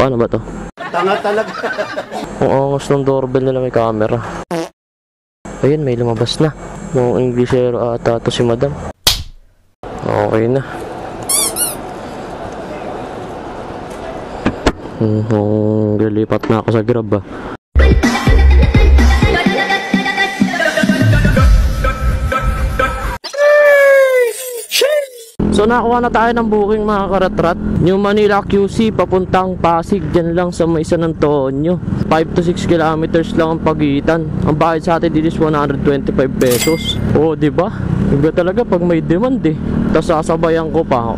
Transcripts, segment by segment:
Paano ba to? Tanga talaga. Ang angas ng doorbell nila, may camera. Ayun, may lumabas na. Mga Englishero ata to si madam. Okay na. Lilipat na ako sa Grab ah. So nakuha na tayo ng booking mga karatrat. New Manila QC papuntang Pasig, dyan lang sa may San Antonio. 5 to 6 kilometers lang ang pagitan. Ang bayad sa atin dito is 125 pesos. Oh, diba? Iba talaga pag may demand eh. Tapos sasabayan ko pa.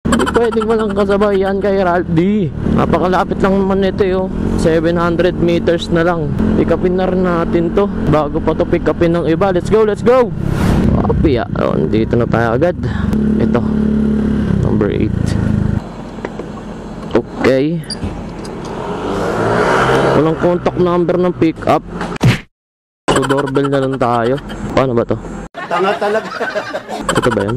Hindi pwede mo lang kasabayan kay Ralph D. Napakalapit lang naman ito eh. 700 meters na lang. Pick upin na rin natin to bago pa to pick upin ng iba. Let's go, let's go! Apia, dito na tayo agad. Ito, number 8. Okay. Walang contact number ng pick up. So doorbell na lang tayo. Paano ba to? Tanga talaga. Ito ba yan?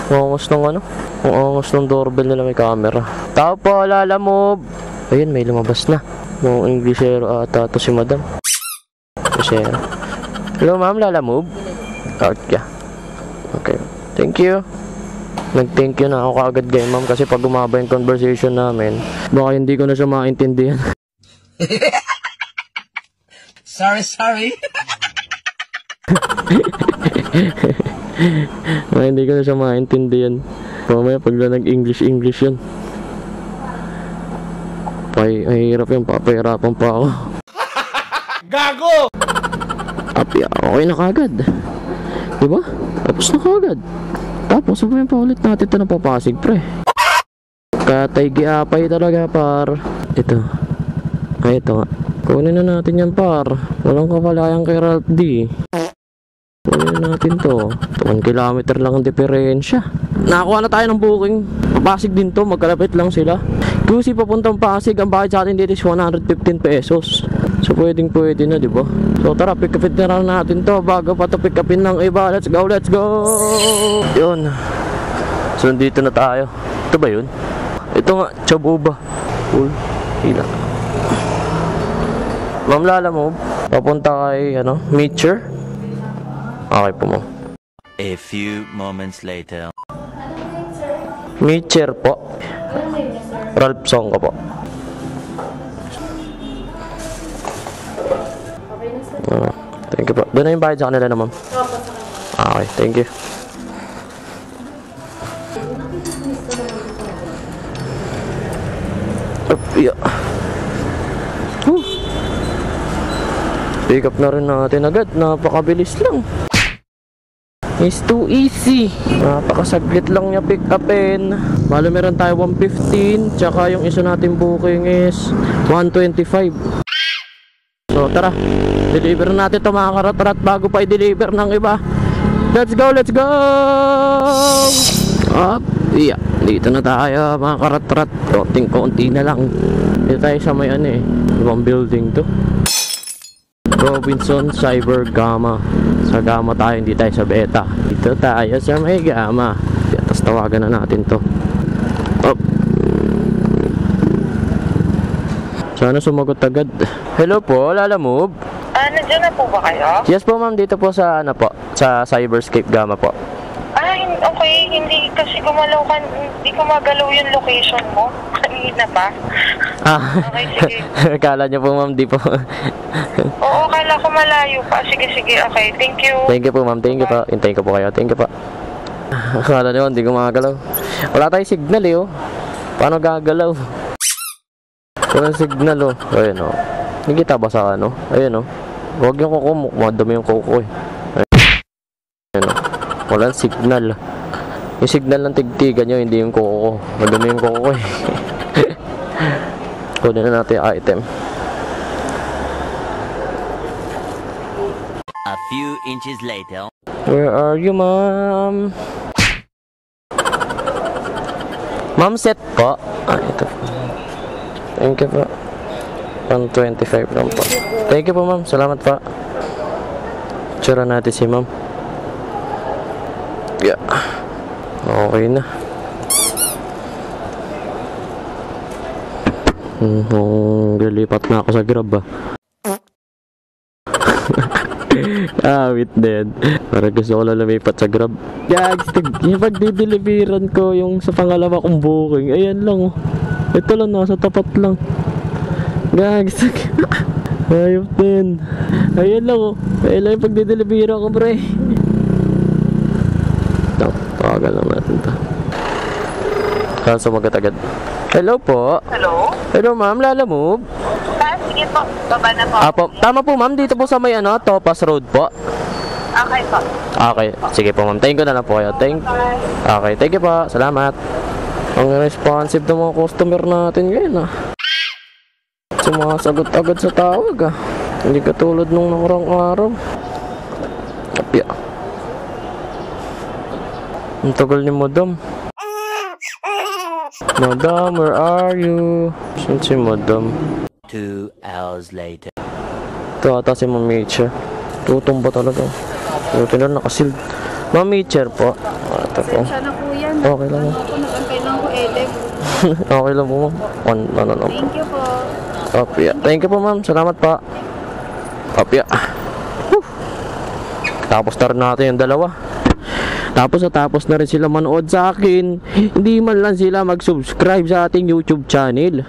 Ang angas ng ano? Ang angas ng doorbell nila, may camera. Tao po, lalamove. Ayun, may lumabas na. Mga Englishero ata to si madam. Englishero. Hello ma'am, lalamove? Okay. Okay, thank you. Nag-thank you na ako kaagad kay ma'am kasi pag umaba yung conversation namin, baka hindi ko na siya maintindihan. Sorry. Hindi ko na siya maintindihan. Mamaya pagla nag-English yun. Mahirap yun, papahirapan pa ako. Gago! Apia, okay na kagad. Diba? Tapos na kagad. Tapos sabay pa ulit natin ito na papasig pre. Katay giapay talaga par. Ito. Ay ito nga. Kunin na natin yan par. Walang kapalayang kay Ralph D. Kunin na natin to. 1 kilometer lang ang diferensya. Nakakuha na tayo ng booking. Papasig din to, magkalapit lang sila. QC papuntang Pasig, ang bakit sa atin dito is 115 pesos. So pwede na, di ba? So tara, pick upin na lang natin to bago pa to pick upin ng iba. Let's go, let's go! Yun. So nandito na tayo. Ito ba yun? Ito nga, Chabuba. Cool. Hila. Ma'am, lalamove. Papunta kay, Meacher. Okay po, ma'am. A few moments later. Meacher po. Ralph Song ko po. Thank you po. Doon na yung bayad sa kanila na ma'am. Okay, thank you. Yeah. Pick up na rin natin agad. Napakabilis lang. It's too easy. Napakasaglit lang niya pick upin. Balo meron tayo 115. Tsaka yung isa natin booking is 125. So tara, deliver natin ito mga karat-rat bago pa i-deliver ng iba. Let's go, let's go! Up, yeah. Dito na tayo mga karat-rat. Konting-konti na lang. Dito tayo sa may ibang building to. Robinson Cyber Gamma. Sa Gamma tayo, hindi tayo sa Beta. Dito tayo sa may Gamma. Tapos tawagan na natin to. Up. Sana sumagot agad. Hello po, lalamove. Nandiyan na po ba kayo? Yes po ma'am, dito po sa sa Cyberscape Gamma po. Okay, hindi kasi gumalaw ka, hindi ko magalaw yung location mo kanina pa. Okay, sige. Kala niyo po ma'am, di po. Oo, kala ko malayo pa. Sige, okay, thank you. Thank you po ma'am, thank you po. Hintayin ko po kayo, thank you po. Kala niyo, hindi ko magagalaw. Wala tayong signal Paano gagalaw? Walang signal Ayun Nakita ba sa Ayun Huwag yung kuko mo, madami yung kuko Ayun walang signal. Yung signal ng tigtigan nyo, hindi yung kuko. Madami yung kuko Kunin na natin yung item. A few inches later. Where are you, ma'am? Ma'am, set po. Ito. Thank you po. 125 lang po. Thank you po ma'am. Salamat po. Tsura natin si ma'am. Yeah. Okay na. Lilipat na ako sa Grab ah. Wait din. Parang gusto ko lang lumipat sa Grab. Gags, yung pagdideliveran ko yung sa pangalawa kong booking. Ayan lang oh. Ito lang, nasa tapat lang. Gags. Ayop din. Ayan lang oh. Ayan lang yung pagdideliveran ko, pre. Tawagan lang natin to. Kaso magat-agad. Hello po. Hello? Hello ma'am, Lalamove. Sige po, baba na po. Apo, tama po ma'am, dito po sa may Topaz Road po. Okay po. Okay, sige po ma'am, thank you na lang po kayo. Okay, thank you po, salamat. Ang responsive ng mga customer natin ngayon ah. Sumasagot agad sa tawag ah. Hindi katulad nung nakarang araw. Kapya. Ang tagal ni madam. Madam, where are you? Saan si madam? 2 hours later. Ito ata si Ma'am Mitcher. Tutumba talaga. Buti na nakasild. Ma'am Mitcher po. Ito po. Sana po yan. Okay lang. Ako, nag-antay lang ako, Elef. Okay lang po ma'am. Ano lang po. Thank you po. Kapya. Thank you po ma'am. Salamat pa. Kapya. Tapos na rin natin yung dalawa. Tapos na rin sila manood sa akin. Hindi man lang sila mag-subscribe sa ating YouTube channel.